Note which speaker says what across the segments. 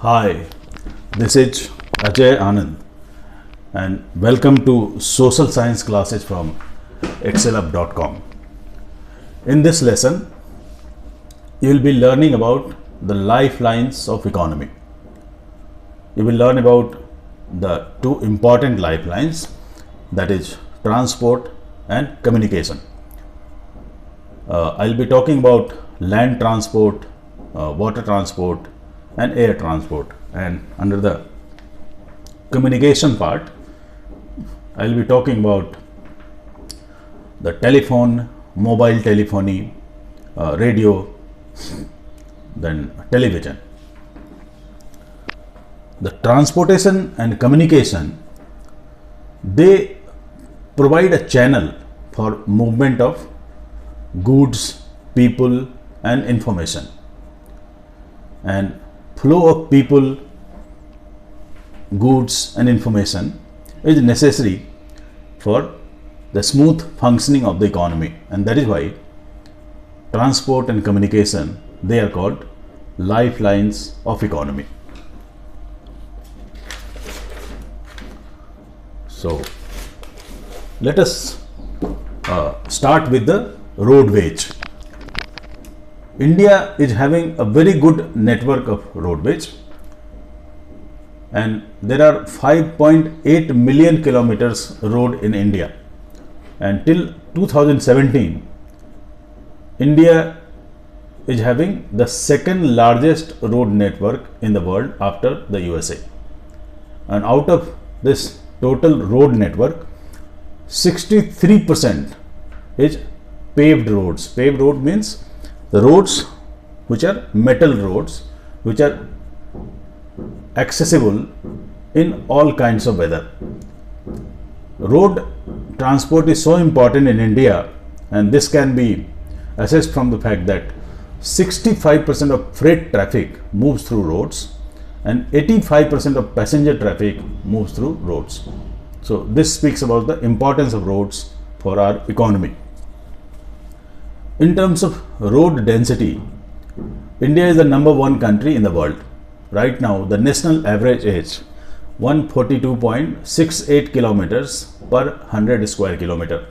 Speaker 1: Hi, this is Ajay Anand and welcome to Social Science classes from excelup.com. In this lesson, you will be learning about the lifelines of economy. You will learn about the two important lifelines, that is transport and communication. I'll be talking about land transport, water transport and air transport, and under the communication part I'll be talking about the telephone, mobile telephony, radio, then television. The transportation and communication, they provide a channel for movement of goods, people and information, and flow of people, goods and information is necessary for the smooth functioning of the economy, and that is why transport and communication, they are called lifelines of economy. So let us start with the roadways. India is having a very good network of roadways, and there are 5.8 million kilometers road in India, and till 2017 India is having the second largest road network in the world after the USA, and out of this total road network 63% is paved roads. Paved road means the roads which are metal roads, which are accessible in all kinds of weather. Road transport is so important in India, and this can be assessed from the fact that 65% of freight traffic moves through roads and 85% of passenger traffic moves through roads. So this speaks about the importance of roads for our economy. In terms of road density, India is the number one country in the world. Right now, the national average is 142.68 kilometers per 100 square kilometer.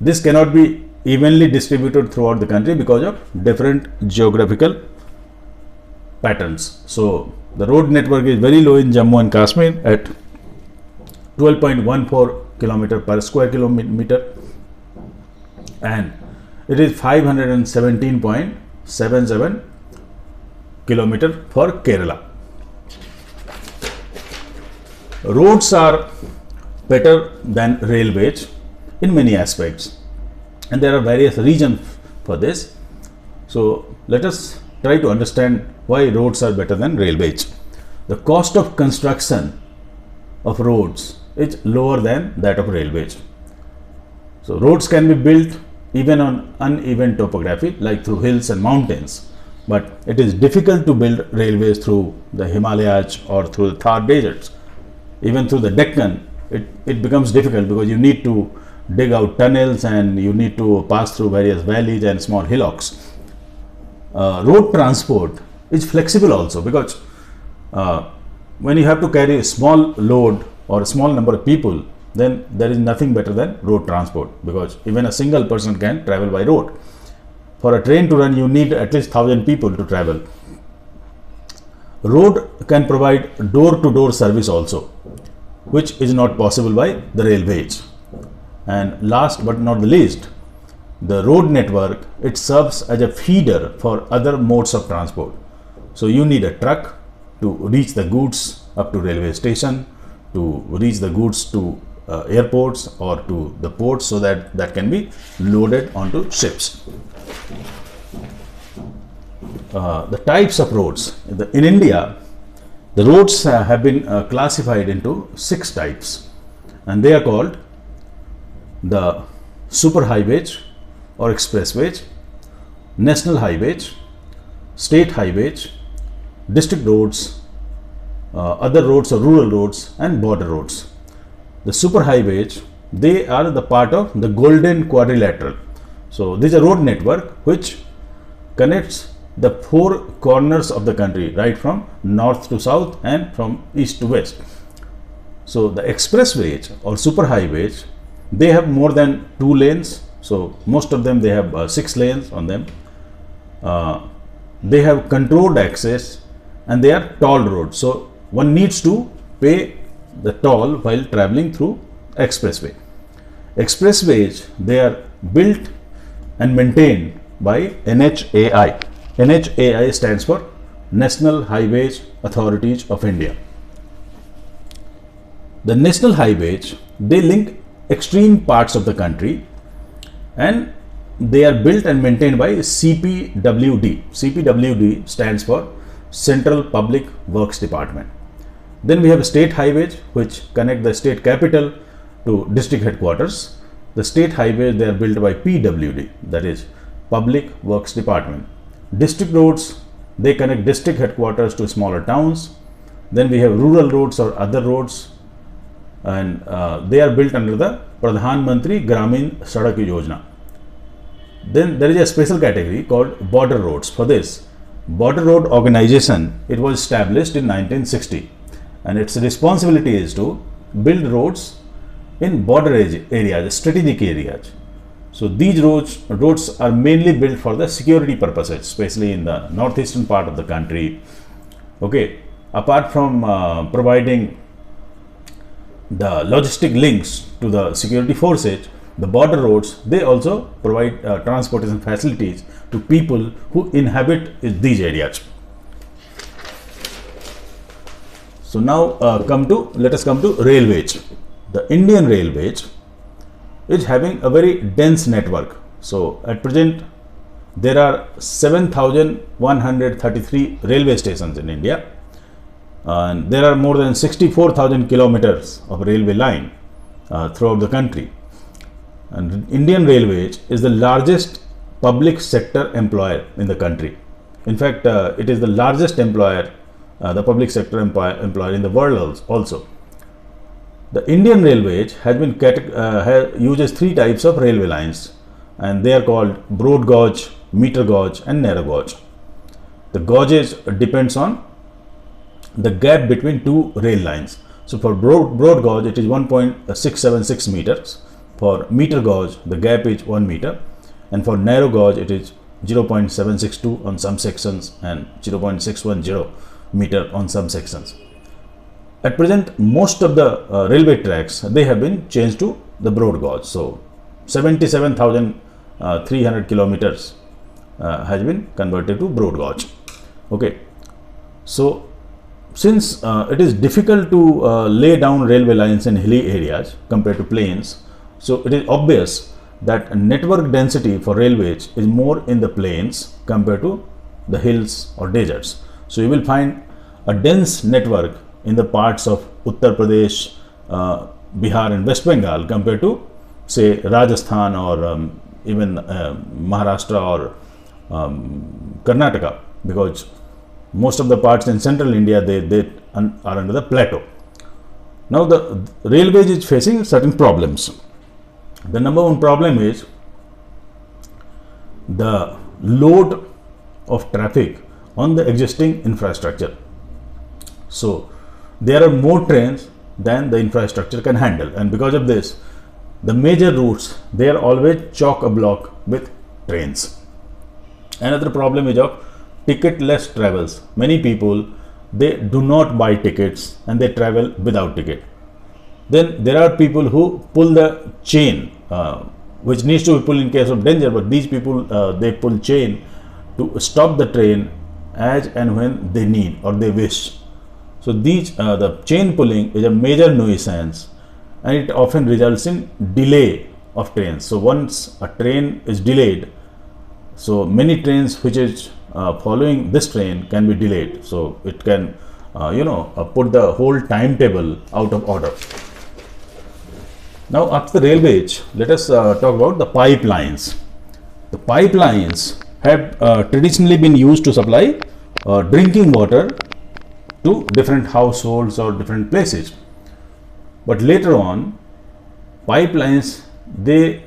Speaker 1: This cannot be evenly distributed throughout the country because of different geographical patterns. So the road network is very low in Jammu and Kashmir at 12.14 kilometer per square kilometer, and it is 517.77 kilometer for Kerala. Roads are better than railways in many aspects, and there are various reasons for this. So let us try to understand why roads are better than railways. The cost of construction of roads is lower than that of railways. So roads can be built even on uneven topography like through hills and mountains, but it is difficult to build railways through the Himalayas or through the Thar deserts. Even through the Deccan, it becomes difficult because you need to dig out tunnels and you need to pass through various valleys and small hillocks. Road transport is flexible also, because when you have to carry a small load or a small number of people, then there is nothing better than road transport, because even a single person can travel by road. For a train to run, you need at least 1,000 people to travel. Road can provide door-to-door service also, which is not possible by the railways. And last but not the least, the road network, it serves as a feeder for other modes of transport. So you need a truck to reach the goods up to railway station, to reach the goods to airports or to the ports, so that can be loaded onto ships. The types of roads in India, the roads have been classified into 6 types, and they are called the super highways or expressways, national highways, state highways, district roads, other roads or rural roads, and border roads. The super highways, they are the part of the Golden Quadrilateral. So this is a road network which connects the four corners of the country, right from north to south and from east to west. So the expressways or superhighways, they have more than 2 lanes. So most of them, they have 6 lanes on them. They have controlled access and they are toll roads. So one needs to pay the toll while traveling through expressway. Expressways, they are built and maintained by NHAI. NHAI stands for National Highways Authorities of India. The national highways, they link extreme parts of the country and they are built and maintained by CPWD. CPWD stands for Central Public Works Department. Then we have state highways which connect the state capital to district headquarters. The state highways, they are built by PWD, that is Public Works Department. District roads, they connect district headquarters to smaller towns. Then we have rural roads or other roads, and they are built under the Pradhan Mantri Gramin Sadak Yojana. Then there is a special category called border roads. For this border road organization, it was established in 1960 and its responsibility is to build roads in border areas, strategic areas. So these roads are mainly built for the security purposes, especially in the northeastern part of the country. Okay, apart from providing the logistic links to the security forces, the border roads, they also provide transportation facilities to people who inhabit these areas. So now let us come to railways. The Indian Railways is having a very dense network. So at present there are 7,133 railway stations in India, and there are more than 64,000 kilometers of railway line throughout the country. And Indian Railways is the largest public sector employer in the country. In fact, it is the largest employer, the public sector employer in the world also. The Indian Railways has been uses 3 types of railway lines, and they are called broad gauge, meter gauge and narrow gauge. The gauges depends on the gap between 2 rail lines. So for broad gauge, it is 1.676 meters. For meter gauge, the gap is 1 meter, and for narrow gauge, it is 0.762 on some sections and 0.610 meter on some sections. At present, most of the railway tracks, they have been changed to the broad gauge. So 77,300 kilometers has been converted to broad gauge. Okay, so since it is difficult to lay down railway lines in hilly areas compared to plains, so it is obvious that network density for railways is more in the plains compared to the hills or deserts. So you will find a dense network in the parts of Uttar Pradesh, Bihar and West Bengal compared to say Rajasthan or even Maharashtra or Karnataka, because most of the parts in central India, they are under the plateau. Now the railways is facing certain problems. The number one problem is the load of traffic on the existing infrastructure. So there are more trains than the infrastructure can handle, and because of this, the major routes, they are always chock-a-block with trains. Another problem is of ticketless travels. Many people, they do not buy tickets and they travel without ticket. Then there are people who pull the chain, which needs to be pulled in case of danger, but these people, they pull chain to stop the train as and when they need or they wish. So the chain pulling is a major nuisance, and it often results in delay of trains. So once a train is delayed, so many trains which is following this train can be delayed. So it can put the whole timetable out of order. Now after the railways, let us talk about the pipelines. The pipelines have traditionally been used to supply drinking water to different households or different places. But later on, pipelines, they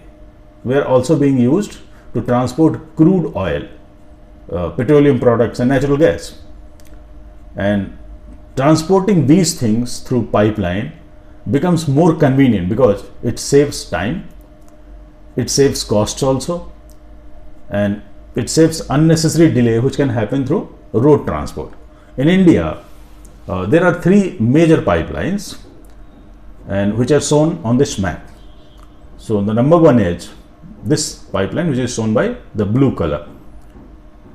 Speaker 1: were also being used to transport crude oil. petroleum products and natural gas. And transporting these things through pipeline becomes more convenient because it saves time, it saves costs also, and it saves unnecessary delay which can happen through road transport. In India, there are three major pipelines and which are shown on this map. So the number one is this pipeline, which is shown by the blue color.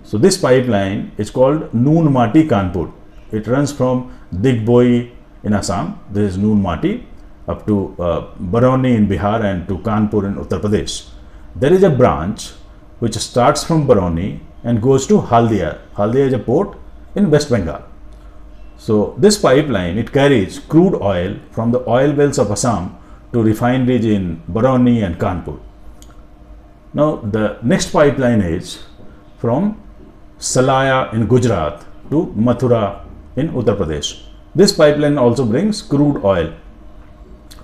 Speaker 1: So this pipeline is called Noon Mati Kanpur. It runs from Digboi in Assam, this is Noon Mati, up to Barauni in Bihar and to Kanpur in Uttar Pradesh. There is a branch which starts from Barauni and goes to Haldia. Haldia is a port in West Bengal. So this pipeline, it carries crude oil from the oil wells of Assam to refineries in Barauni and Kanpur. Now the next pipeline is from Salaya in Gujarat to Mathura in Uttar Pradesh. This pipeline also brings crude oil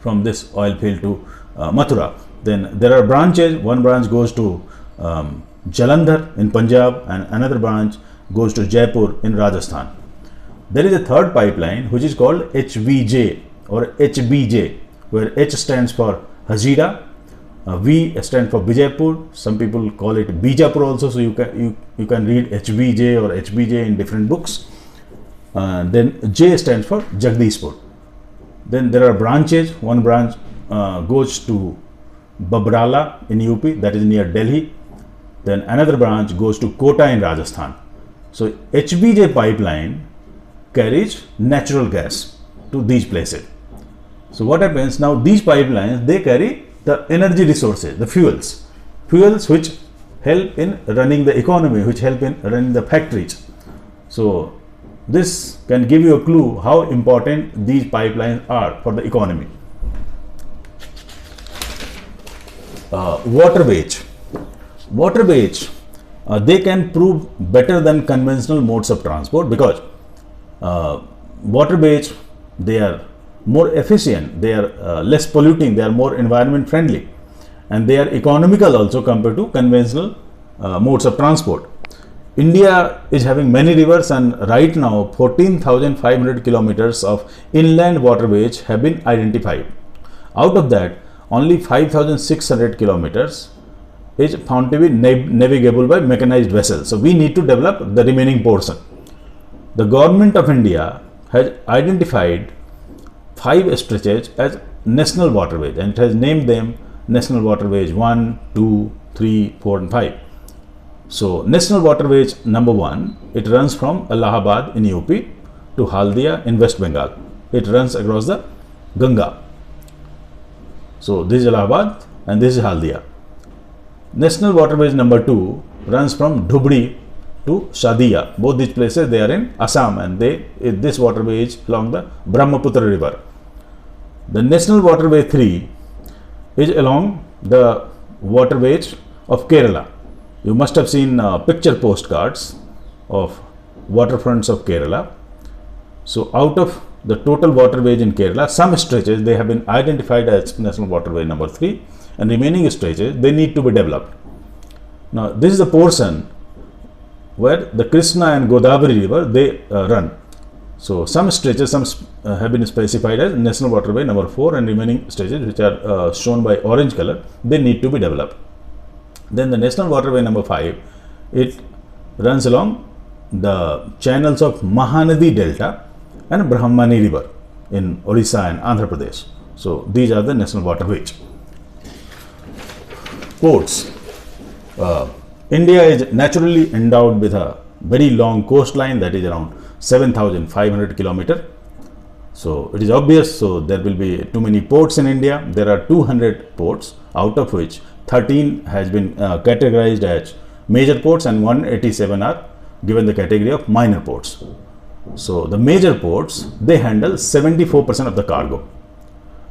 Speaker 1: from this oil field to Mathura. Then there are branches. One branch goes to Jalandhar in Punjab and another branch goes to Jaipur in Rajasthan. There is a third pipeline which is called HVJ or HBJ, where H stands for Hazira, V stands for Bijapur. Some people call it Bijapur also, so you can read HVJ or HBJ in different books. Then J stands for Jagdishpur. Then there are branches. One branch goes to Babrala in UP, that is near Delhi. Then another branch goes to Kota in Rajasthan. So HBJ pipeline carries natural gas to these places. So what happens now, these pipelines, they carry the energy resources, the fuels which help in running the economy, which help in running the factories. So this can give you a clue how important these pipelines are for the economy. Waterways, they can prove better than conventional modes of transport because waterways, they are more efficient, they are less polluting, they are more environment friendly, and they are economical also compared to conventional modes of transport. India is having many rivers, and right now 14,500 kilometers of inland waterways have been identified. Out of that, only 5,600 kilometers is found to be navigable by mechanized vessels. So we need to develop the remaining portion. The government of India has identified 5 stretches as national waterways and it has named them National Waterways 1, 2, 3, 4 and 5. So National Waterways number 1, it runs from Allahabad in UP to Haldia in West Bengal. It runs across the Ganga. So this is Allahabad and this is Haldia. National Waterways number 2 runs from Dhubri to Shadia. Both these places, they are in Assam, and this waterway is along the Brahmaputra river. The National Waterway 3 is along the waterways of Kerala. You must have seen picture postcards of waterfronts of Kerala. So out of the total waterways in Kerala, some stretches they have been identified as National Waterway number 3, and remaining stretches they need to be developed. Now this is a portion where the Krishna and Godavari river they run. So some stretches have been specified as National Waterway number 4, and remaining stretches which are shown by orange color, they need to be developed. Then the National Waterway number 5, it runs along the channels of Mahanadi Delta and Brahmani river in Orissa and Andhra Pradesh. So these are the national waterways. Ports. India is naturally endowed with a very long coastline, that is around 7,500 kilometers. So it is obvious, so there will be too many ports in India. There are 200 ports, out of which 13 has been categorized as major ports and 187 are given the category of minor ports. So the major ports, they handle 74% of the cargo.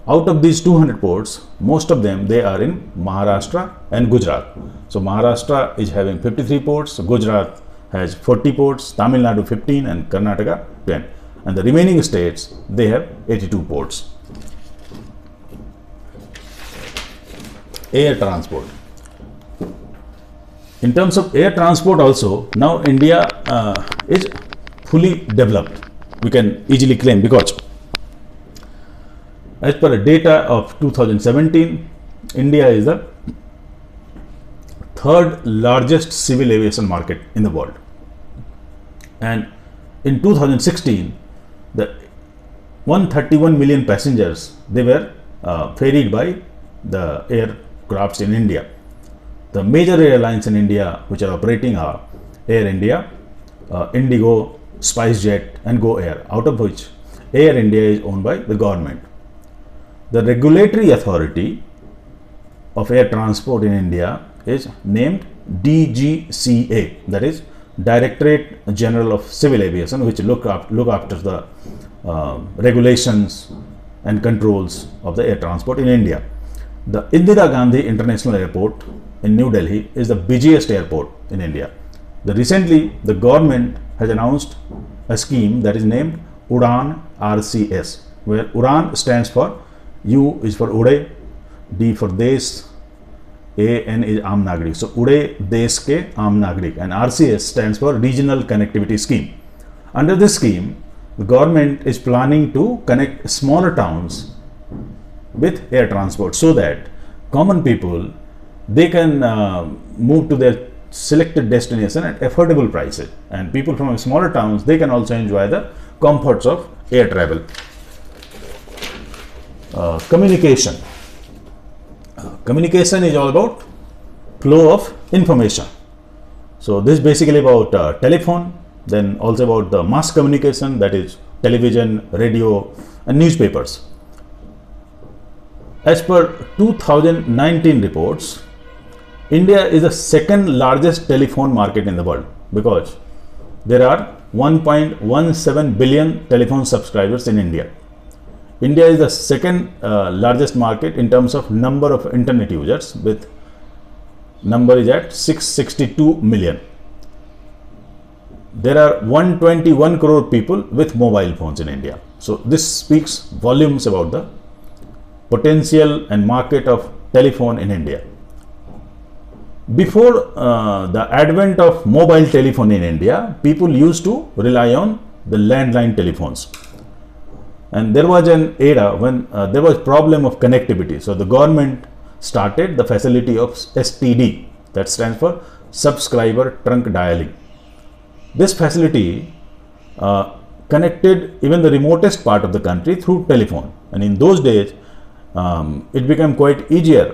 Speaker 1: Out of these 200 ports, most of them they are in Maharashtra and Gujarat. So Maharashtra is having 53 ports, Gujarat has 40 ports, Tamil Nadu 15 and Karnataka 10. And the remaining states, they have 82 ports. Air transport. In terms of air transport also, now India is fully developed, we can easily claim, because as per data of 2017, India is the third largest civil aviation market in the world. And in 2016, the 131 million passengers, they were ferried by the aircrafts in India. The major airlines in India which are operating are Air India, Indigo, SpiceJet and Go Air, out of which Air India is owned by the government. The regulatory authority of air transport in India is named DGCA, that is Directorate General of Civil Aviation, which look after the regulations and controls of the air transport in India. The Indira Gandhi International Airport in New Delhi is the busiest airport in India. Recently, the government has announced a scheme that is named Udan RCS, where Udan stands for U is for Ude, D for Desh, AN is Aam Nagrik. So Ude Desh ke Aam Nagrik, and RCS stands for Regional Connectivity Scheme. Under this scheme, the government is planning to connect smaller towns with air transport so that common people, they can move to their selected destination at affordable prices, and people from smaller towns, they can also enjoy the comforts of air travel. Communication. Communication is all about flow of information. So this is basically about telephone, then also about the mass communication, that is television, radio and newspapers. As per 2019 reports, India is the second largest telephone market in the world, because there are 1.17 billion telephone subscribers in India. India is the second largest market in terms of number of internet users, with number is at 662 million. There are 121 crore people with mobile phones in India. So this speaks volumes about the potential and market of telephone in India. Before the advent of mobile telephone in India, people used to rely on the landline telephones. And there was an era when there was problem of connectivity. So the government started the facility of STD, that stands for subscriber trunk dialing. This facility connected even the remotest part of the country through telephone. And in those days, it became quite easier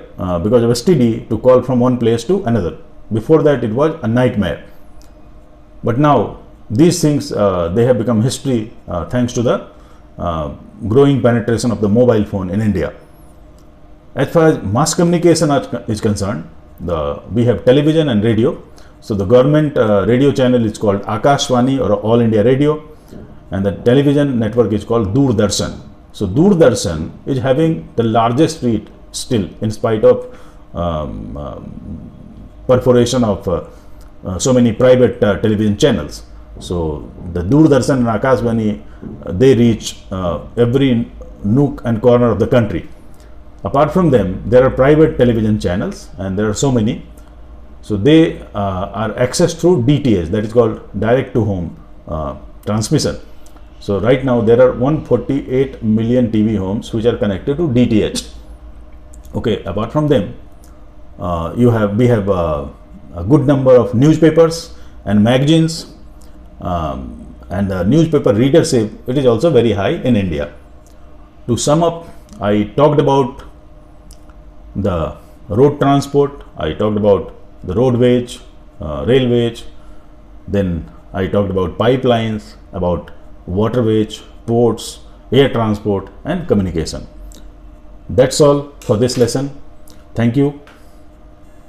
Speaker 1: because of STD to call from one place to another. Before that, it was a nightmare. But now these things, they have become history thanks to the growing penetration of the mobile phone in India. As far as mass communication is concerned, we have television and radio. So the government radio channel is called Akashvani or All India Radio, and the television network is called Doordarshan. So Doordarshan is having the largest reach still, in spite of perforation of so many private television channels. So the Doordarshan and Akashvani, they reach every nook and corner of the country. Apart from them, there are private television channels, and there are so many. So they are accessed through DTH, that is called direct to home transmission. So right now there are 148 million TV homes which are connected to DTH. Okay, apart from them, we have a good number of newspapers and magazines, and the newspaper readership, it is also very high in India. To sum up, I talked about the road transport, I talked about the roadways, railways, then I talked about pipelines, about waterways, ports, air transport and communication. That's all for this lesson. Thank you.